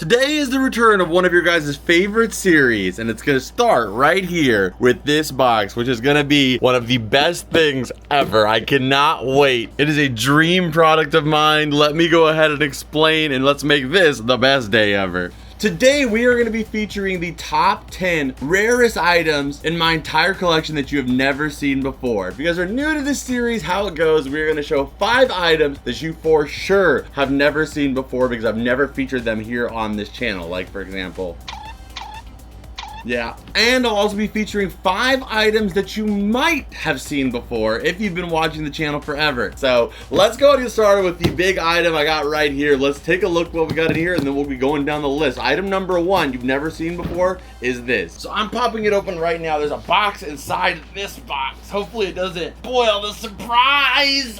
Today is the return of one of your guys' favorite series, and it's gonna start right here with this box, which is gonna be one of the best things ever. I cannot wait. It is a dream product of mine. Let me go ahead and explain, and let's make this the best day ever. Today, we are going to be featuring the top 10 rarest items in my entire collection that you have never seen before. If you guys are new to this series, how it goes, we're going to show 5 items that you for sure have never seen before because I've never featured them here on this channel. Like, for example, yeah. And I'll also be featuring 5 items that you might have seen before if you've been watching the channel forever. So let's go and get started with the big item I got right here. Let's take a look what we got in here and then we'll be going down the list. Item number 1 you've never seen before is this. So I'm popping it open right now. There's a box inside this box. Hopefully it doesn't spoil the surprise.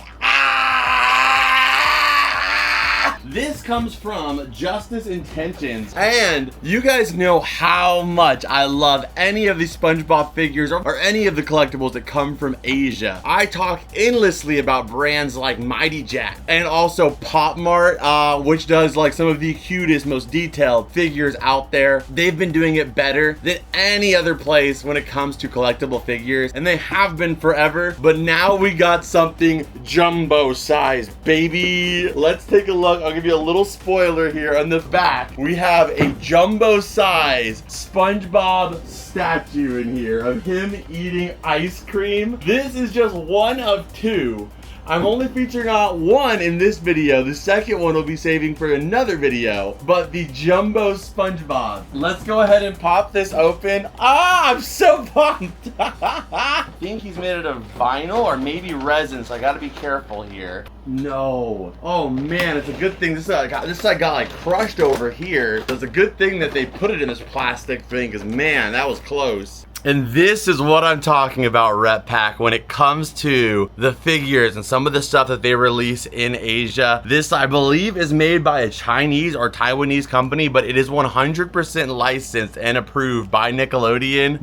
This comes from Justice Intentions, and you guys know how much I love any of these SpongeBob figures or any of the collectibles that come from Asia. I talk endlessly about brands like Mighty Jack and also Pop Mart, which does like some of the cutest, most detailed figures out there. They've been doing it better than any other place when it comes to collectible figures, and they have been forever, but now we got something jumbo size, baby. Let's take a look. I'll give you a little spoiler here. On the back, we have a jumbo size SpongeBob statue in here of him eating ice cream. This is just one of 2. I'm only featuring one in this video. The second one will be saving for another video, but the jumbo SpongeBob. Let's go ahead and pop this open. I'm so pumped. I think he's made it of vinyl or maybe resin, so I gotta be careful here. No. Oh man, it's a good thing this side got like crushed over here. So it's a good thing that they put it in this plastic thing, because man, that was close. And this is what I'm talking about, Rep Pack, when it comes to the figures and some of the stuff that they release in Asia. This, I believe, is made by a Chinese or Taiwanese company, but it is 100% licensed and approved by Nickelodeon.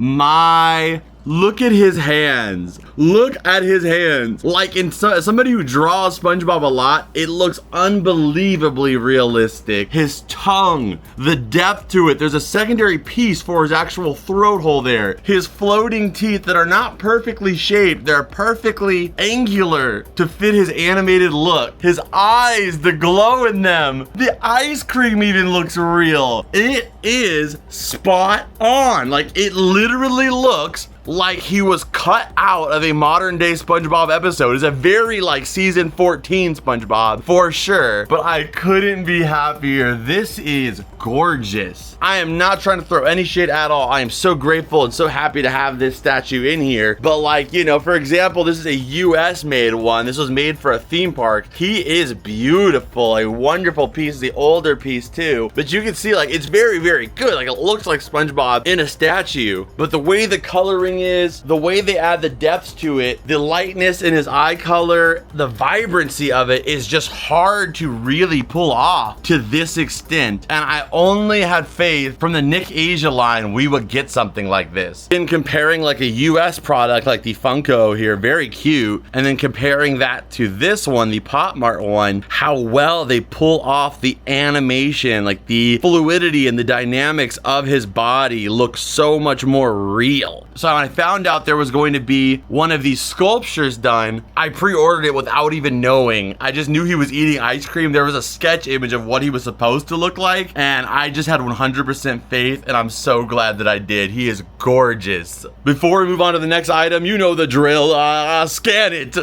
Look at his hands. Look at his hands. Like, in somebody who draws SpongeBob a lot, it looks unbelievably realistic. His tongue, the depth to it. There's a secondary piece for his actual throat hole there. His floating teeth that are not perfectly shaped. They're perfectly angular to fit his animated look. His eyes, the glow in them. The ice cream even looks real. It is spot on. Like, it literally looks like he was cut out of a modern day SpongeBob episode. It's a very like season 14 SpongeBob for sure, but I couldn't be happier. This is gorgeous. I am not trying to throw any shade at all. I am so grateful and so happy to have this statue in here. But like, you know, for example, this is a US made one. This was made for a theme park. He is beautiful, a wonderful piece, the older piece too. But you can see like it's very, very good. Like it looks like SpongeBob in a statue, but the way the coloring is, the way they add the depths to it, the lightness in his eye color, the vibrancy of it is just hard to really pull off to this extent. And I only had faith from the Nick Asia line we would get something like this. In comparing like a US product like the Funko here, very cute, and then comparing that to this one, the Pop Mart one, how well they pull off the animation, like the fluidity and the dynamics of his body look so much more real. So when I found out there was going to be one of these sculptures done, I pre-ordered it without even knowing. I just knew he was eating ice cream. There was a sketch image of what he was supposed to look like, and I just had 100% faith, and I'm so glad that I did. He is gorgeous. Before we move on to the next item, you know the drill. Scan it.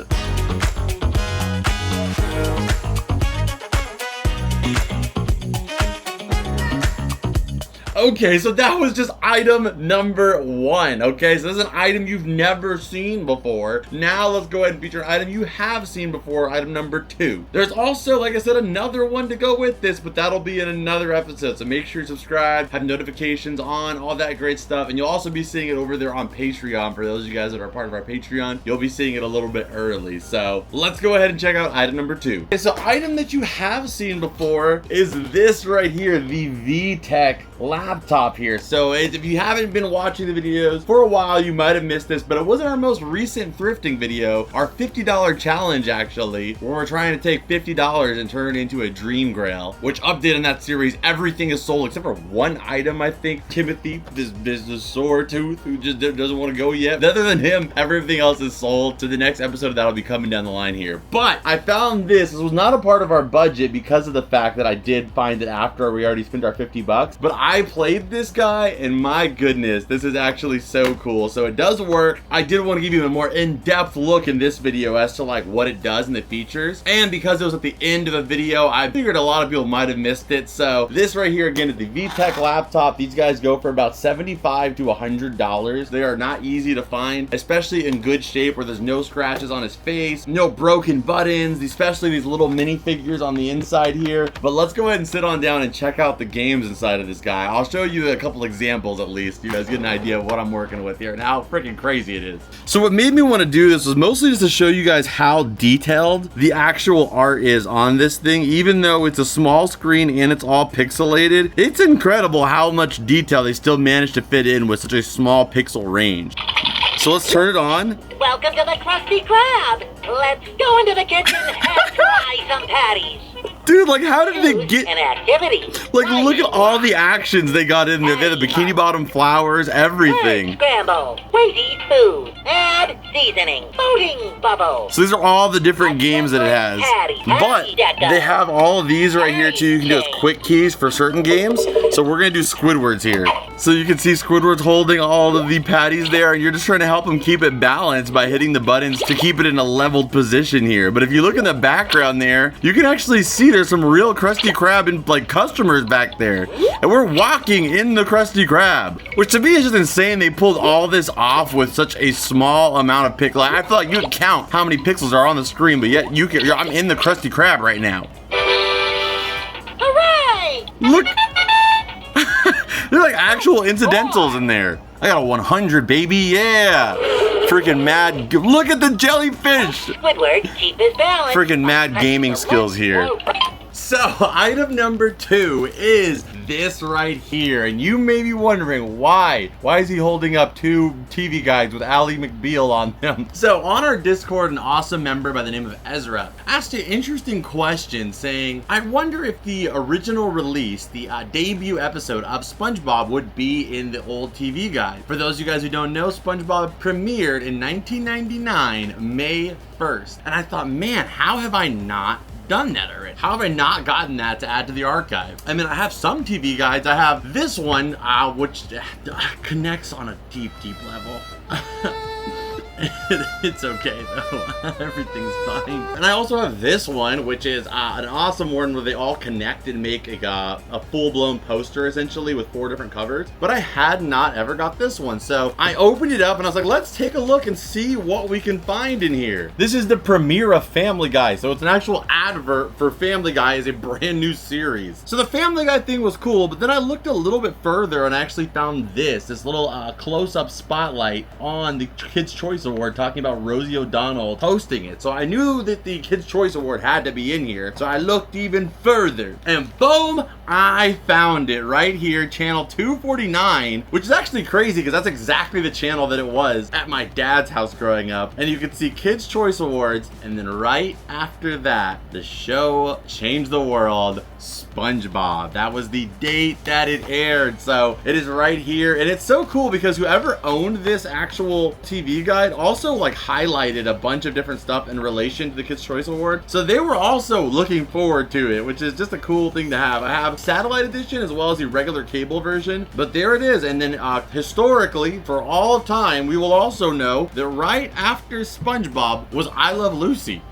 Okay, so that was just item number 1. Okay, so this is an item you've never seen before. Now let's go ahead and feature an item you have seen before, item number 2. There's also, like I said, another one to go with this, but that'll be in another episode. So make sure you subscribe, have notifications on, all that great stuff. And you'll also be seeing it over there on Patreon. For those of you guys that are part of our Patreon, you'll be seeing it a little bit early. So let's go ahead and check out item number 2. Okay, so item that you have seen before is this right here, the VTech laptop here. So if you haven't been watching the videos for a while, you might have missed this, but it wasn't our most recent thrifting video, our $50 challenge actually, where we're trying to take $50 and turn it into a dream grail, which update in that series, everything is sold except for one item, I think. Timothy, this sore tooth who just doesn't want to go yet. Other than him, everything else is sold. So the next episode of that'll be coming down the line here. But I found this was not a part of our budget because of the fact that I did find it after we already spent our 50 bucks. But I played this guy and my goodness, this is actually so cool. So it does work. I did want to give you a more in-depth look in this video as to like what it does and the features. And because it was at the end of the video, I figured a lot of people might have missed it. So this right here again is the VTech laptop. These guys go for about $75 to $100. They are not easy to find, especially in good shape where there's no scratches on his face, no broken buttons, especially these little minifigures on the inside here. But let's go ahead and sit on down and check out the games inside of this guy. I'll show you a couple examples at least. You guys get an idea of what I'm working with here and how freaking crazy it is. So what made me want to do this was mostly just to show you guys how detailed the actual art is on this thing. Even though it's a small screen and it's all pixelated, it's incredible how much detail they still managed to fit in with such a small pixel range. So let's turn it on. Welcome to the Krusty Krab. Let's go into the kitchen and try some patties. Dude, like how did they get an activity? Like look at all the actions they got in there. They had the bikini bottom flowers, everything. Scramble, weighty food, add seasoning, floating bubble. So these are all the different games that it has. But they have all of these right here too. You can do as quick keys for certain games. So we're gonna do Squidward's here. So you can see Squidward's holding all of the patties there, and you're just trying to help him keep it balanced by hitting the buttons to keep it in a leveled position here. But if you look in the background there, you can actually see there's some real Krusty Krab and like customers back there. And we're walking in the Krusty Krab, which to me is just insane. They pulled all this off with such a small amount of pixels. I feel like you can count how many pixels are on the screen, but yet I'm in the Krusty Krab right now. Hooray! Look. They're like actual incidentals in there. I got a 100, baby, yeah. Freaking mad, look at the jellyfish. Squidward, keep his balance. Freaking mad gaming skills here. So item number 2 is this right here, and you may be wondering why is he holding up 2 TV guides with Ally McBeal on them? So on our Discord, an awesome member by the name of Ezra asked an interesting question saying, I wonder if the original release, the debut episode of SpongeBob would be in the old TV guide. For those of you guys who don't know, SpongeBob premiered in 1999, May 1st. And I thought, man, how have I not done that already? How have I not gotten that to add to the archive? I mean, I have some TV guides. I have this one, which connects on a deep level. It's okay though. Everything's fine. And I also have this one, which is an awesome one where they all connect and make a full-blown poster essentially with 4 different covers. But I had not ever got this one. So I opened it up and I was like, let's take a look and see what we can find in here. This is the premiere of Family Guy. So it's an actual advert for Family Guy as a brand new series. So the Family Guy thing was cool, but then I looked a little bit further and I actually found this little close-up spotlight on the Kids' Choice Award talking about Rosie O'Donnell hosting it. So I knew that the Kids' Choice Award had to be in here. So I looked even further and boom, I found it right here, channel 249, which is actually crazy because that's exactly the channel that it was at my dad's house growing up. And you can see Kids' Choice Awards, and then right after that, the show changed the world, SpongeBob. That was the date that it aired. So it is right here, and it's so cool because whoever owned this actual TV guide also like highlighted a bunch of different stuff in relation to the Kids' Choice Award. So they were also looking forward to it, which is just a cool thing to have. I have satellite edition as well as the regular cable version, but there it is. And then historically, for all of time, we will also know that right after SpongeBob was I Love Lucy.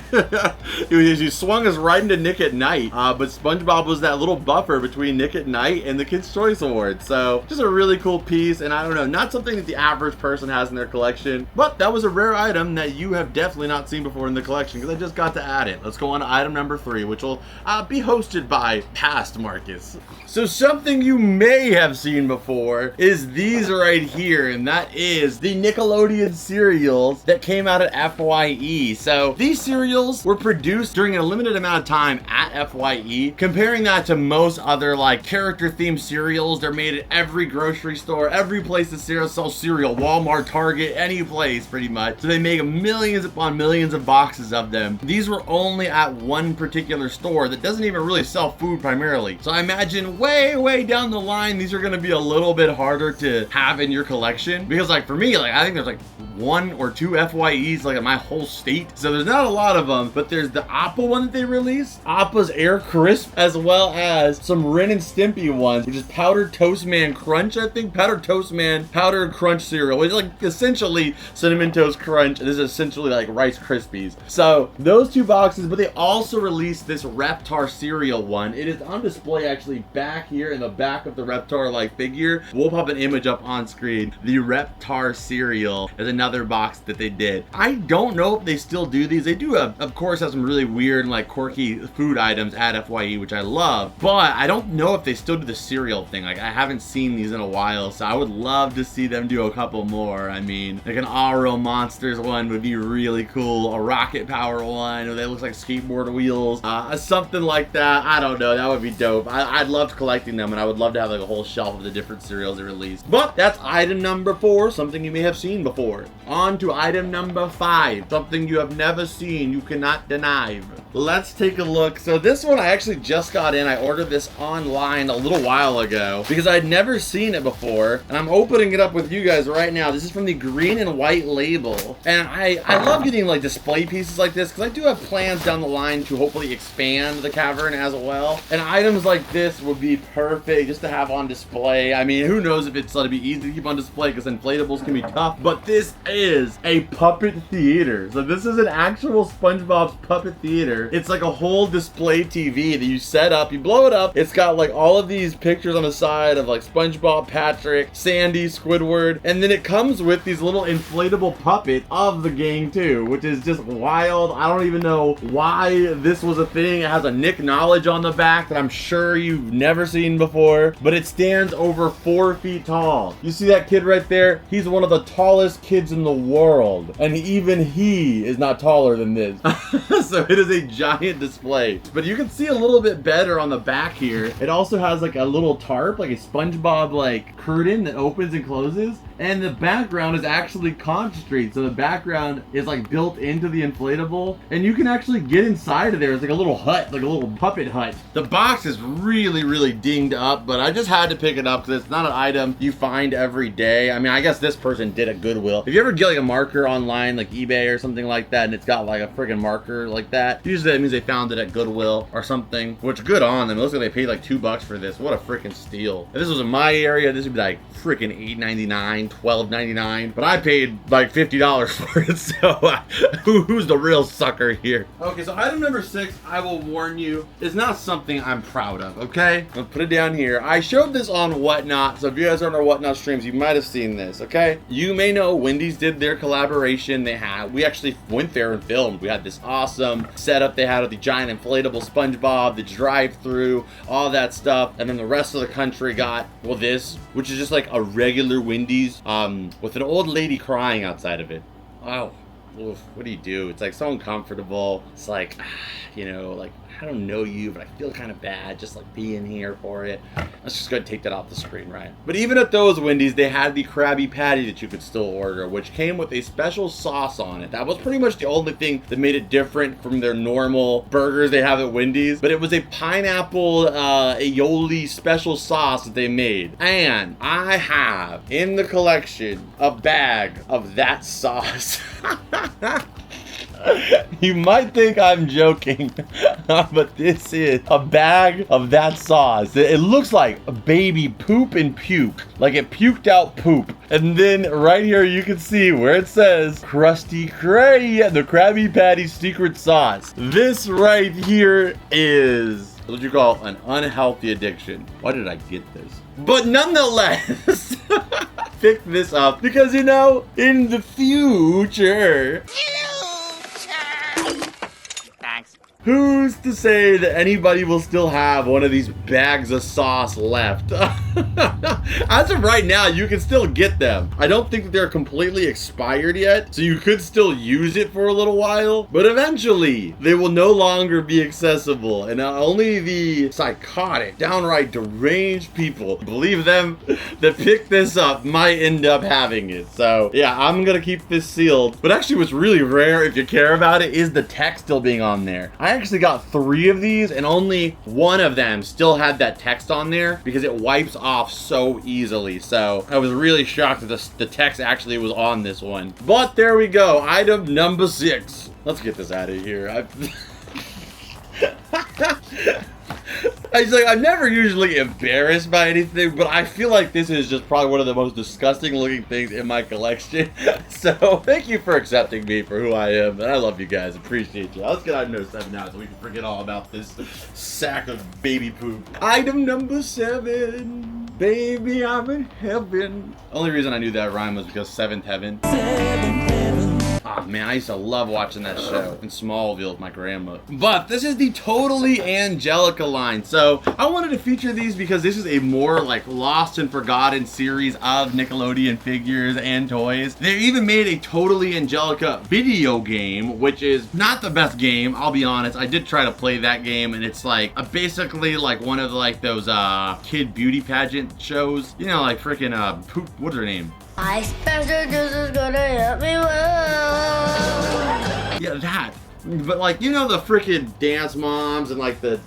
He swung us right into Nick at Night, but SpongeBob was that little buffer between Nick at Night and the Kids' Choice Awards. So just a really cool piece, and I don't know, not something that the average person has in their collection, but that was a rare item that you have definitely not seen before in the collection because I just got to add it. Let's go on to item number 3, which will be hosted by past Marcus. So something you may have seen before is these right here, and that is the Nickelodeon cereals that came out at FYE. So these cereals were produced during a limited amount of time at FYE, comparing comparing that to most other like character-themed cereals, they're made at every grocery store, every place that sells cereal, Walmart, Target, any place pretty much. So they make millions upon millions of boxes of them. These were only at one particular store that doesn't even really sell food primarily. So I imagine way down the line, these are gonna be a little bit harder to have in your collection. Because like for me, like I think there's like 1 or 2 FYEs like in my whole state. So there's not a lot of them, but there's the Appa one that they released, Appa's Air Crisp, as well as some Ren and Stimpy ones, which is Powdered Toast Man Crunch, I think. Powdered Toast Man Powdered Crunch cereal, which is like essentially Cinnamon Toast Crunch, and this is essentially like Rice Krispies. So those 2 boxes, but they also released this Reptar cereal one. It is on display actually back here in the back of the Reptar like figure. We'll pop an image up on screen. The Reptar cereal is another box that they did. I don't know if they still do these. They do of course have some really weird and like quirky food items at FYE, which I love, but I don't know if they still do the cereal thing. Like I haven't seen these in a while, so I would love to see them do a couple more. I mean, like an Aro Monsters one would be really cool, a Rocket Power one that looks like skateboard wheels, something like that. I don't know, that would be dope. I'd love collecting them, and I would love to have like a whole shelf of the different cereals they released. But that's item number 4, something you may have seen before. On to item number 5, something you have never seen, you cannot deny. Let's take a look. So this one I actually just got in. I ordered this online a little while ago because I'd never seen it before, and I'm opening it up with you guys right now. This is from the green and white label, and I love getting like display pieces like this because I do have plans down the line to hopefully expand the cavern as well, and items like this would be perfect just to have on display. I mean, who knows if it's going to be easy to keep on display because inflatables can be tough, but this is a puppet theater. So this is an actual SpongeBob's puppet theater. It's like a whole display TV that you set up, you blow it up. It's got like all of these pictures on the side of like SpongeBob, Patrick, Sandy, Squidward, and then it comes with these little inflatable puppets of the gang too, which is just wild. I don't even know why this was a thing. It has a Nick Knowledge on the back that I'm sure you've never seen before, but it stands over 4 feet tall. You see that kid right there? He's one of the tallest kids in the world, and even he is not taller than this. So it is a giant display, but you can see a little bit better on the back here. It also has like a little tarp, like a SpongeBob like curtain that opens and closes, and the background is actually concentrated. So the background is like built into the inflatable, and you can actually get inside of there. It's like a little hut, like a little puppet hut. The box is really dinged up, but I just had to pick it up because it's not an item you find every day. I mean, I guess this person did at Goodwill. If you ever get like a marker online, like eBay or something like that, and it's got like a friggin' marker like that, usually that means they found it at Goodwill or something, which good on them. It looks like they paid like $2 for this. What a freaking steal. If this was in my area, this would be like freaking $8.99, $12.99, but I paid like $50 for it, so who's the real sucker here? Okay, so item number 6, I will warn you, is not something I'm proud of, okay? I'll put it down here. I showed this on Whatnot, so if you guys are on our Whatnot streams, you might have seen this, okay? You may know Wendy's did their collaboration. We actually went there and filmed. We had this awesome setup they had with the giant inflatable SpongeBob, the drive-through, all that stuff, and then the rest of the country got, well, this, which is just like a regular Wendy's with an old lady crying outside of it. Oh, oof, what do you do? It's like so uncomfortable. It's like, you know, like, I don't know you, but I feel kind of bad just like being here for it. Let's just go ahead and take that off the screen, right? But even at those Wendy's, they had the Krabby Patty that you could still order, which came with a special sauce on it. That was pretty much the only thing that made it different from their normal burgers they have at Wendy's. But it was a pineapple aioli special sauce that they made. And I have in the collection a bag of that sauce. You might think I'm joking, but this is a bag of that sauce. It looks like a baby poop and puke, like it puked out poop. And then right here you can see where it says Krusty Krab, the Krabby Patty secret sauce. This right here is what you call an unhealthy addiction. Why did I get this? But nonetheless, pick this up because, you know, in the future, who's to say that anybody will still have one of these bags of sauce left? As of right now, you can still get them. I don't think that they're completely expired yet, so you could still use it for a little while, but eventually they will no longer be accessible, and only the psychotic, downright deranged people, believe them, that pick this up might end up having it. So yeah, I'm gonna keep this sealed. But actually what's really rare, if you care about it, is the text still being on there. I actually got 3 of these and only one of them still had that text on there because it wipes off so easily. So I was really shocked that the text actually was on this one. But there we go, item number 6. Let's get this out of here. I'm never usually embarrassed by anything, but I feel like this is just probably one of the most disgusting looking things in my collection. So thank you for accepting me for who I am, and I love you guys. Appreciate you. Let's get item number 7 now so we can forget all about this sack of baby poop. Item number 7. Baby, I'm in heaven. Only reason I knew that rhyme was because 7th heaven. 7th heaven. Oh man, I used to love watching that show in Smallville with my grandma. But this is the Totally Angelica line. So I wanted to feature these because this is a more like lost and forgotten series of Nickelodeon figures and toys. They even made a Totally Angelica video game, which is not the best game, I'll be honest. I did try to play that game, and it's like basically like one of like those kid beauty pageant shows. You know, like freaking poop, what's her name? I special juice is gonna help me well. Yeah, that. But like, you know, the freaking dance moms and like the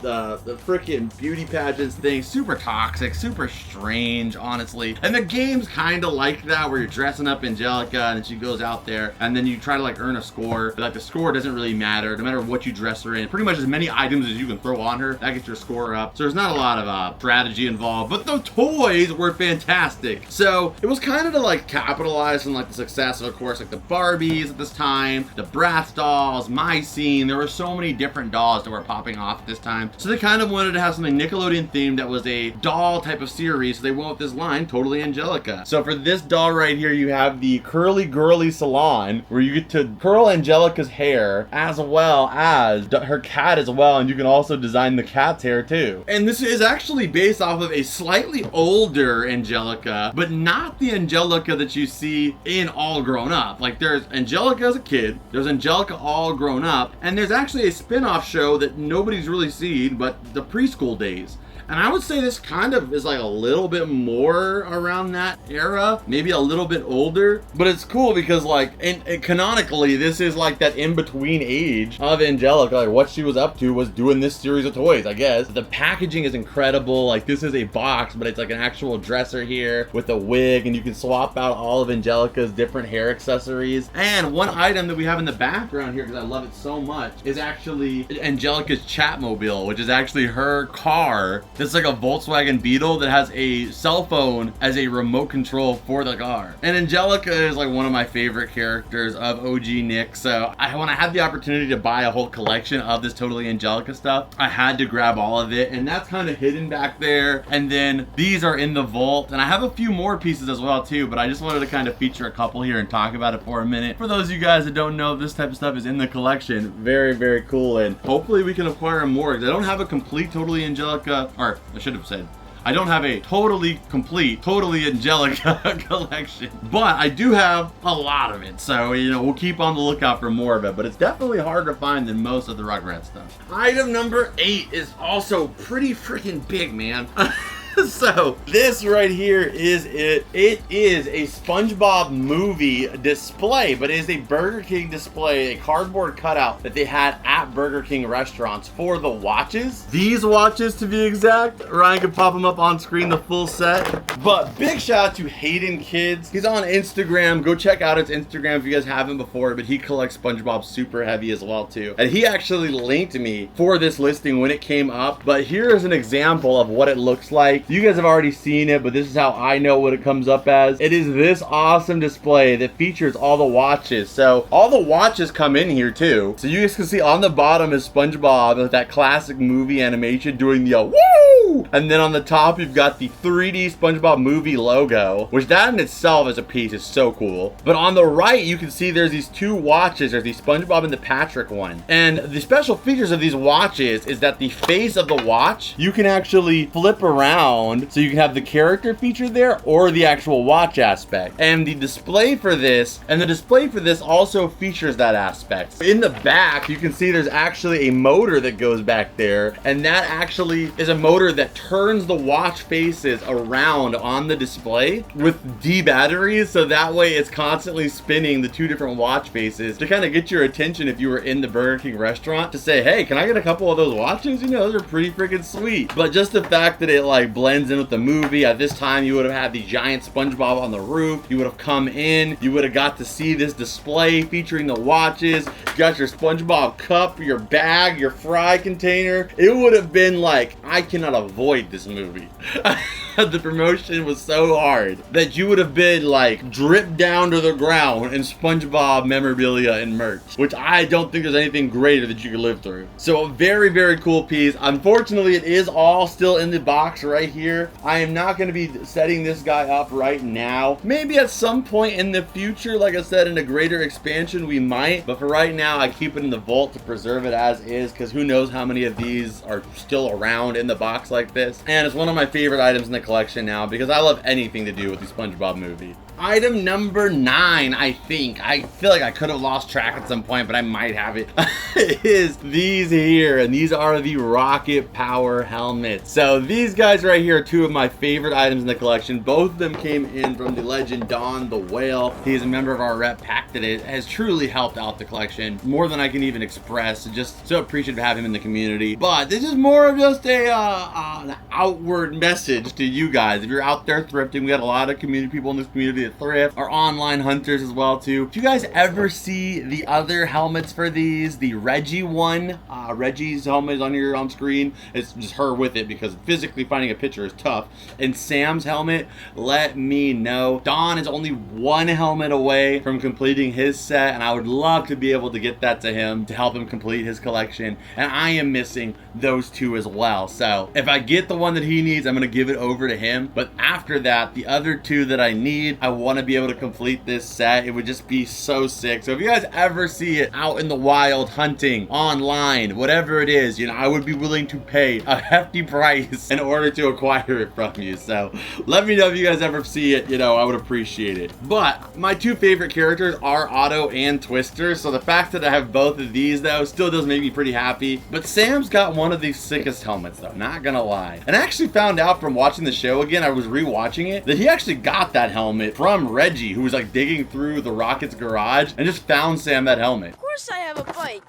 freaking beauty pageants thing, super toxic, super strange, honestly. And the game's kind of like that, where you're dressing up Angelica and she goes out there and then you try to like earn a score. But like the score doesn't really matter, no matter what you dress her in. Pretty much as many items as you can throw on her, that gets your score up. So there's not a lot of strategy involved, but the toys were fantastic. So it was kind of to like capitalize on like the success of course, like the Barbies at this time, the Bratz dolls, my scene. There were so many different dolls that were popping off at this time, so they kind of wanted to have something Nickelodeon themed that was a doll type of series, so they went with this line, Totally Angelica. So for this doll right here, you have the curly girly salon where you get to curl Angelica's hair as well as her cat as well, and you can also design the cat's hair too. And this is actually based off of a slightly older Angelica, but not the Angelica that you see in All Grown Up. Like there's Angelica as a kid, there's Angelica All Grown Up, and there's actually a spin-off show that nobody's really seen, but the preschool days. And I would say this kind of is like a little bit more around that era, maybe a little bit older, but it's cool because like, and canonically, this is like that in-between age of Angelica. Like what she was up to was doing this series of toys, I guess. The packaging is incredible. Like this is a box, but it's like an actual dresser here with a wig, and you can swap out all of Angelica's different hair accessories. And one item that we have in the background here, because I love it so much, is actually Angelica's Chatmobile, which is actually her car. It's like a Volkswagen Beetle that has a cell phone as a remote control for the car. And Angelica is like one of my favorite characters of OG Nick. So when I had the opportunity to buy a whole collection of this Totally Angelica stuff, I had to grab all of it. And that's kind of hidden back there. And then these are in the vault. And I have a few more pieces as well too, but I just wanted to kind of feature a couple here and talk about it for a minute. For those of you guys that don't know, this type of stuff is in the collection. Very, very cool. And hopefully we can acquire more, because I don't have a complete Totally Angelica, or I should have said, I don't have a totally complete, Totally Angelica collection, but I do have a lot of it. So, you know, we'll keep on the lookout for more of it, but it's definitely harder to find than most of the Rugrats stuff. Item number 8 is also pretty freaking big, man. So this right here is it. It is a SpongeBob movie display, but it is a Burger King display, a cardboard cutout that they had at Burger King restaurants for the watches. These watches to be exact. Ryan could pop them up on screen, the full set. But big shout out to Hayden Kids. He's on Instagram. Go check out his Instagram if you guys haven't before, but he collects SpongeBob super heavy as well too. And he actually linked me for this listing when it came up. But here is an example of what it looks like. You guys have already seen it, but this is how I know what it comes up as. It is this awesome display that features all the watches. So all the watches come in here too. So you guys can see on the bottom is SpongeBob with that classic movie animation doing the woo! Woo! And then on the top, you've got the 3D SpongeBob movie logo, which that in itself as a piece is so cool. But on the right, you can see there's these two watches. There's the SpongeBob and the Patrick one. And the special features of these watches is that the face of the watch, you can actually flip around so you can have the character feature there or the actual watch aspect. And the display for this, also features that aspect. In the back, you can see there's actually a motor that goes back there, and that actually is a motor that turns the watch faces around on the display with D batteries, so that way it's constantly spinning the two different watch faces to kind of get your attention if you were in the Burger King restaurant to say, hey, can I get a couple of those watches? You know, those are pretty freaking sweet. But just the fact that it like blends in with the movie, at this time you would have had the giant SpongeBob on the roof, you would have come in, you would have got to see this display featuring the watches, you got your SpongeBob cup, your bag, your fry container. It would have been like, I cannot avoid this movie. The promotion was so hard that you would have been like dripped down to the ground in SpongeBob memorabilia and merch, which I don't think there's anything greater that you could live through. So a very, very cool piece. Unfortunately, it is all still in the box right here. I am not going to be setting this guy up right now. Maybe at some point in the future, like I said, in a greater expansion, we might. But for right now, I keep it in the vault to preserve it as is, because who knows how many of these are still around in the box like this. And it's one of my favorite items in the collection now because I love anything to do with the SpongeBob movie. Item number 9, I think. I feel like I could have lost track at some point, but I might have it. Is these here, and these are the Rocket Power helmets. So these guys right here are two of my favorite items in the collection. Both of them came in from the legend Don the Whale. He is a member of our rep pack that has truly helped out the collection more than I can even express. Just so appreciative to have him in the community. But this is more of just an outward message to you guys. If you're out there thrifting, we got a lot of community people in this community that thrift, our online hunters as well too. If you guys ever see the other helmets for these, the Reggie one, Reggie's helmet is on screen. It's just her with it because physically finding a picture is tough. And Sam's helmet, let me know. Don is only one helmet away from completing his set, and I would love to be able to get that to him to help him complete his collection. And I am missing those two as well. So if I get the one that he needs, I'm gonna give it over to him. But after that, the other two that I need, I want to be able to complete this set. It would just be so sick. So if you guys ever see it out in the wild, hunting, online, whatever it is, you know, I would be willing to pay a hefty price in order to acquire it from you. So let me know if you guys ever see it. You know, I would appreciate it. But my two favorite characters are Otto and Twister. So the fact that I have both of these though still does make me pretty happy. But Sam's got one of the sickest helmets though, not gonna lie. And I actually found out from watching the show again, I was rewatching it, that he actually got that helmet from Reggie, who was like digging through the Rocket's garage and just found Sam that helmet. Of course I have a bike.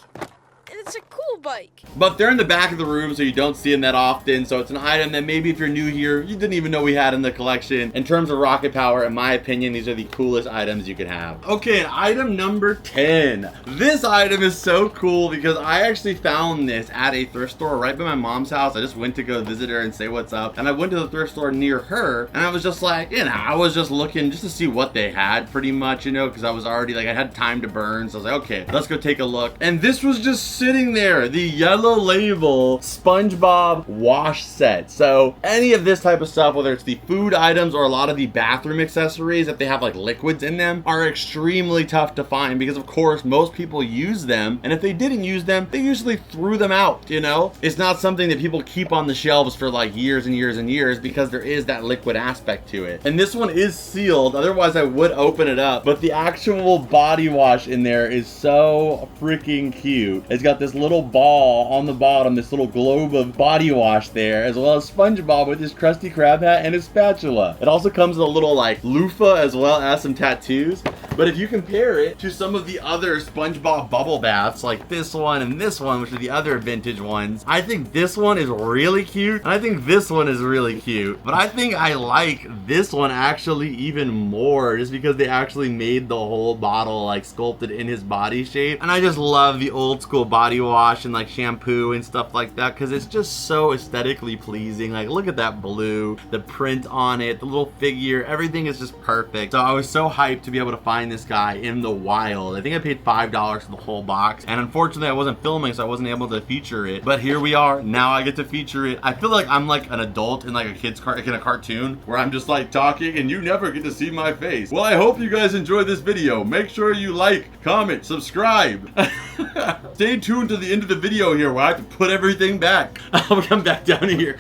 It's a cool bike. But they're in the back of the room, so you don't see them that often. So it's an item that maybe if you're new here, you didn't even know we had in the collection. In terms of Rocket Power, in my opinion, these are the coolest items you could have. Okay, item number 10. This item is so cool because I actually found this at a thrift store right by my mom's house. I just went to go visit her and say what's up. And I went to the thrift store near her, and I was just like, you know, I was just looking just to see what they had pretty much, you know, because I was already like, I had time to burn. So I was like, okay, let's go take a look. And this was just sitting there, the Yellow Label SpongeBob wash set. So any of this type of stuff, whether it's the food items or a lot of the bathroom accessories, if they have like liquids in them, are extremely tough to find because of course most people use them, and if they didn't use them, they usually threw them out, you know? It's not something that people keep on the shelves for like years and years and years because there is that liquid aspect to it. And this one is sealed, otherwise I would open it up, but the actual body wash in there is so freaking cute. It's got this little ball on the bottom, this little globe of body wash there, as well as SpongeBob with his Krusty Krab hat and his spatula. It also comes with a little like loofah as well as some tattoos. But if you compare it to some of the other SpongeBob bubble baths, like this one and this one, which are the other vintage ones, I think this one is really cute, and I think this one is really cute. But I think I like this one actually even more, just because they actually made the whole bottle like sculpted in his body shape. And I just love the old school body wash and like shampoo and stuff like that, because it's just so aesthetically pleasing. Like, look at that blue, the print on it, the little figure, everything is just perfect. So I was so hyped to be able to find find this guy in the wild. I think I paid $5 for the whole box, and unfortunately I wasn't filming, so I wasn't able to feature it. But here we are. Now I get to feature it. I feel like I'm like an adult in like a kid's in a cartoon where I'm just like talking and you never get to see my face. Well, I hope you guys enjoyed this video. Make sure you like, comment, subscribe. Stay tuned to the end of the video here where I have to put everything back. I'll come back down here.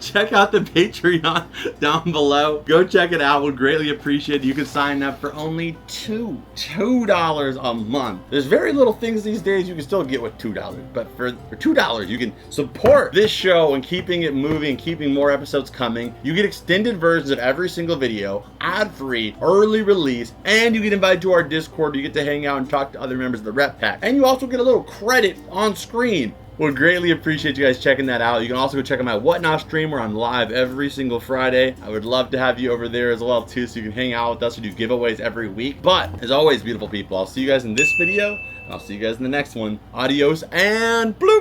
Check out the Patreon down below. Go check it out. We'll greatly appreciate it. You can sign up for only $2 a month. There's very little things these days you can still get with $2, but for $2 you can support this show and keeping it moving and keeping more episodes coming. You get extended versions of every single video, ad-free, early release, and you get invited to our Discord. You get to hang out and talk to other members of the Rep Pack, and you also get a little credit on screen. Would greatly appreciate you guys checking that out. You can also go check out my Whatnot stream where I'm live every single Friday. I would love to have you over there as well too, so you can hang out with us. We do giveaways every week. But as always, beautiful people, I'll see you guys in this video, and I'll see you guys in the next one. Adios and bloop.